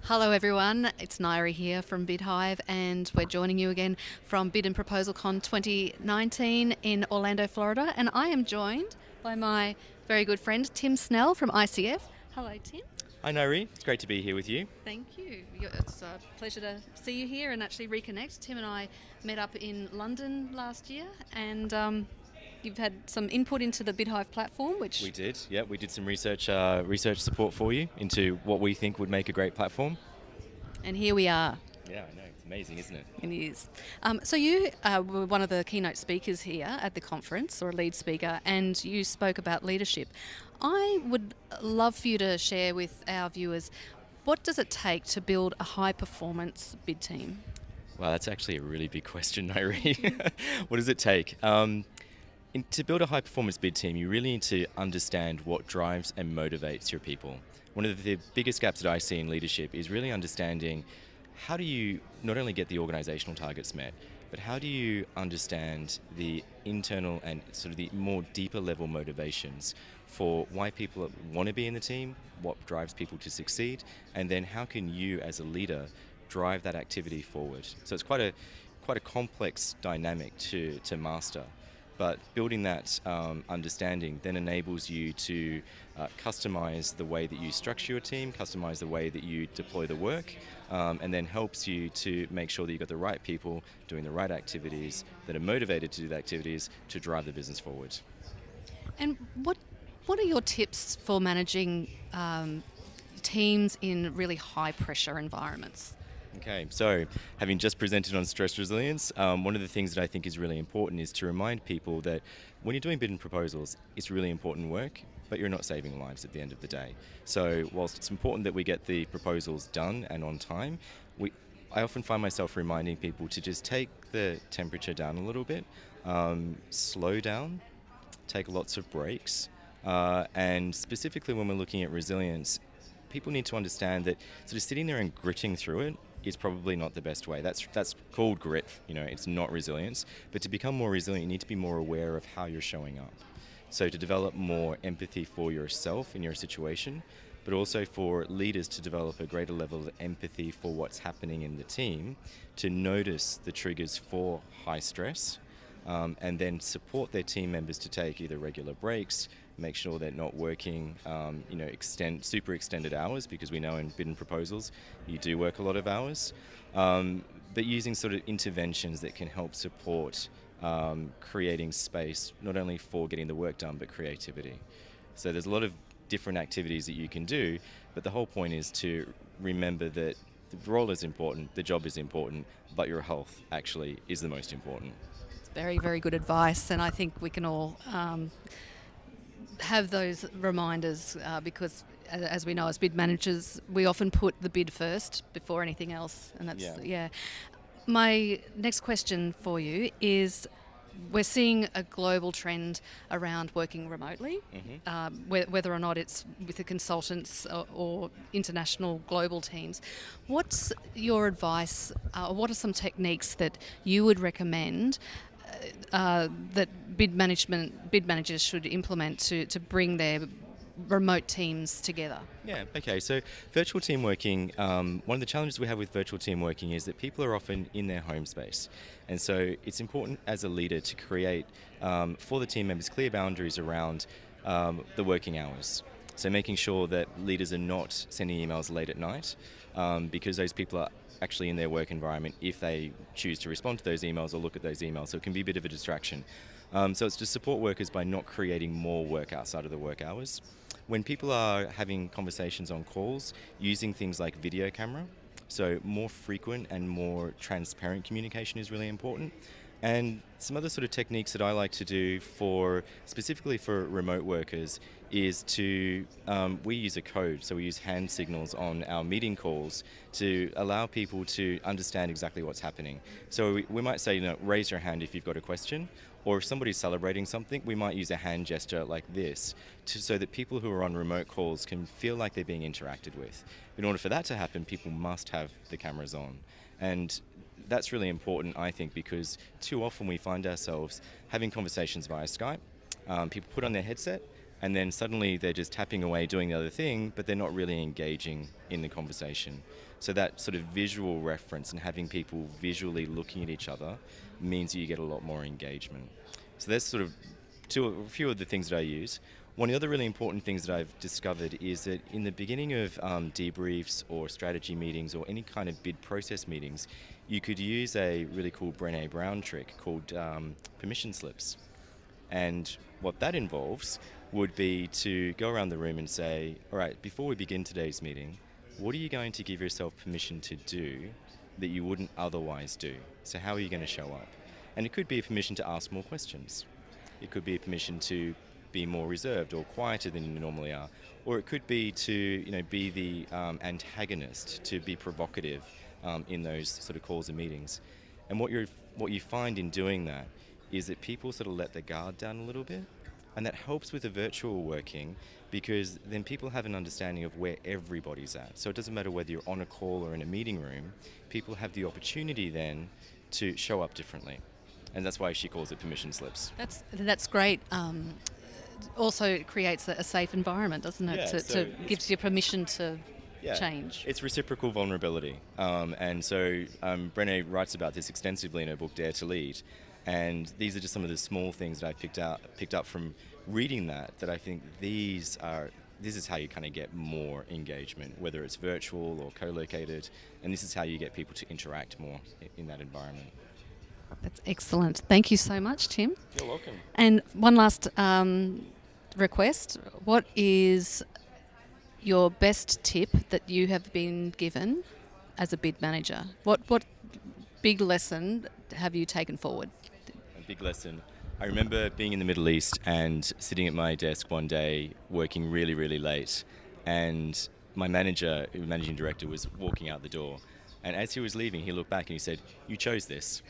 Hello everyone, it's Nyree here from BIdhive, and we're joining you again from Bid and Proposal Con 2019 in Orlando, Florida, and I am joined by my very good friend Tim Snell from ICF. Hello Tim. Hi Nyree, it's great to be here with you. Thank you. It's a pleasure to see you here and actually reconnect. Tim and I met up in London last year, and you've had some input into the BIdhive platform, which We did, yeah, we did some research support for you into what we think would make a great platform. and here we are. Yeah, I know, it's amazing, isn't it? It is. So you were one of the keynote speakers here at the conference, or a lead speaker, and you spoke about leadership. I would love for you to share with our viewers, what does it take to build a high-performance bid team? Well, that's actually a really big question, Nyree. What does it take? To build a high-performance bid team, you really need to understand what drives and motivates your people. One of the biggest gaps that I see in leadership is really understanding how do you not only get the organizational targets met, but how do you understand the internal and sort of the more deeper level motivations for why people want to be in the team, what drives people to succeed, and then how can you as a leader drive that activity forward. So it's quite a complex dynamic to master. But building that understanding then enables you to customize the way that you structure your team, customize the way that you deploy the work, and then helps you to make sure that you've got the right people doing the right activities that are motivated to do the activities to drive the business forward. And what are your tips for managing teams in really high-pressure environments? Okay, so having just presented on stress resilience, one of the things that I think is really important is to remind people that when you're doing bid and proposals, it's really important work, but you're not saving lives at the end of the day. So whilst it's important that we get the proposals done and on time, I often find myself reminding people to just take the temperature down a little bit, slow down, take lots of breaks, and specifically when we're looking at resilience, people need to understand that sort of sitting there and gritting through it is probably not the best way. That's called grit, it's not resilience. But to become more resilient, you need to be more aware of how you're showing up. So to develop more empathy for yourself in your situation, but also for leaders to develop a greater level of empathy for what's happening in the team, to notice the triggers for high stress, and then support their team members to take either regular breaks, make sure they're not working, super extended hours, because we know in bid and proposals you do work a lot of hours, but using sort of interventions that can help support creating space not only for getting the work done but creativity. So there's a lot of different activities that you can do, but the whole point is to remember that the role is important, the job is important, but your health actually is the most important. Very, very good advice, and I think we can all have those reminders because, as we know, as bid managers, we often put the bid first before anything else, and that's yeah. My next question for you is, we're seeing a global trend around working remotely, whether or not it's with the consultants or international global teams. What's your advice, what are some techniques that you would recommend that bid managers should implement to bring their remote teams together? Yeah, okay, so virtual team working, one of the challenges we have with virtual team working is that people are often in their home space. And so it's important as a leader to create, for the team members, clear boundaries around the working hours. So making sure that leaders are not sending emails late at night, because those people are actually in their work environment if they choose to respond to those emails or look at those emails. So it can be a bit of a distraction. So it's to support workers by not creating more work outside of the work hours. When people are having conversations on calls, using things like video camera, so more frequent and more transparent communication is really important. And some other sort of techniques that I like to do specifically for remote workers is we use a code, so we use hand signals on our meeting calls to allow people to understand exactly what's happening. So we might say, raise your hand if you've got a question, or if somebody's celebrating something, we might use a hand gesture like this so that people who are on remote calls can feel like they're being interacted with. In order for that to happen, people must have the cameras on. And that's really important, I think, because too often we find ourselves having conversations via Skype. People put on their headset And then suddenly they're just tapping away doing the other thing, but they're not really engaging in the conversation. So that sort of visual reference and having people visually looking at each other means you get a lot more engagement. So that's sort of a few of the things that I use. One of the other really important things that I've discovered is that in the beginning of debriefs or strategy meetings or any kind of bid process meetings, you could use a really cool Brené Brown trick called permission slips. And what that involves would be to go around the room and say, all right, before we begin today's meeting, what are you going to give yourself permission to do that you wouldn't otherwise do? So how are you going to show up? And it could be a permission to ask more questions. It could be a permission to be more reserved or quieter than you normally are. Or it could be to be the antagonist, to be provocative in those sort of calls and meetings. And what you find in doing that is that people sort of let their guard down a little bit. And that helps with the virtual working because then people have an understanding of where everybody's at. So it doesn't matter whether you're on a call or in a meeting room, people have the opportunity then to show up differently. And that's why she calls it permission slips. That's great. Also, it creates a safe environment, doesn't it? Yeah, gives you permission to change. It's reciprocal vulnerability. And so Brené writes about this extensively in her book, Dare to Lead. And these are just some of the small things that I picked up from reading that I think this is how you kind of get more engagement, whether it's virtual or co-located, and this is how you get people to interact more in that environment. That's excellent. Thank you so much, Tim. You're welcome. And one last request. What is your best tip that you have been given as a bid manager? What big lesson have you taken forward? A big lesson. I remember being in the Middle East and sitting at my desk one day working really, really late, and my managing director, was walking out the door, and as he was leaving, he looked back and he said, "You chose this."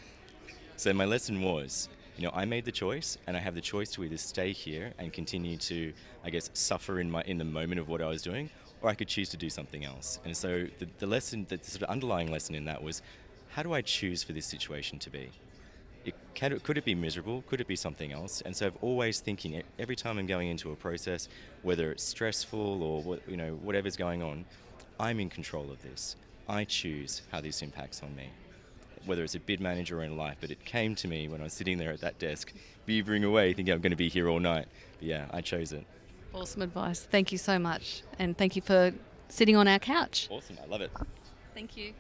So my lesson was, I made the choice, and I have the choice to either stay here and continue to, I guess, suffer in the moment of what I was doing, or I could choose to do something else. And so the lesson, the sort of underlying lesson in that was, how do I choose for this situation to be? Could it be miserable? Could it be something else? And so I'm always thinking, every time I'm going into a process, whether it's stressful or whatever's going on, I'm in control of this. I choose how this impacts on me, whether it's a bid manager or in life. But it came to me when I was sitting there at that desk, beavering away, thinking I'm going to be here all night. But yeah, I chose it. Awesome advice. Thank you so much. And thank you for sitting on our couch. Awesome. I love it. Thank you.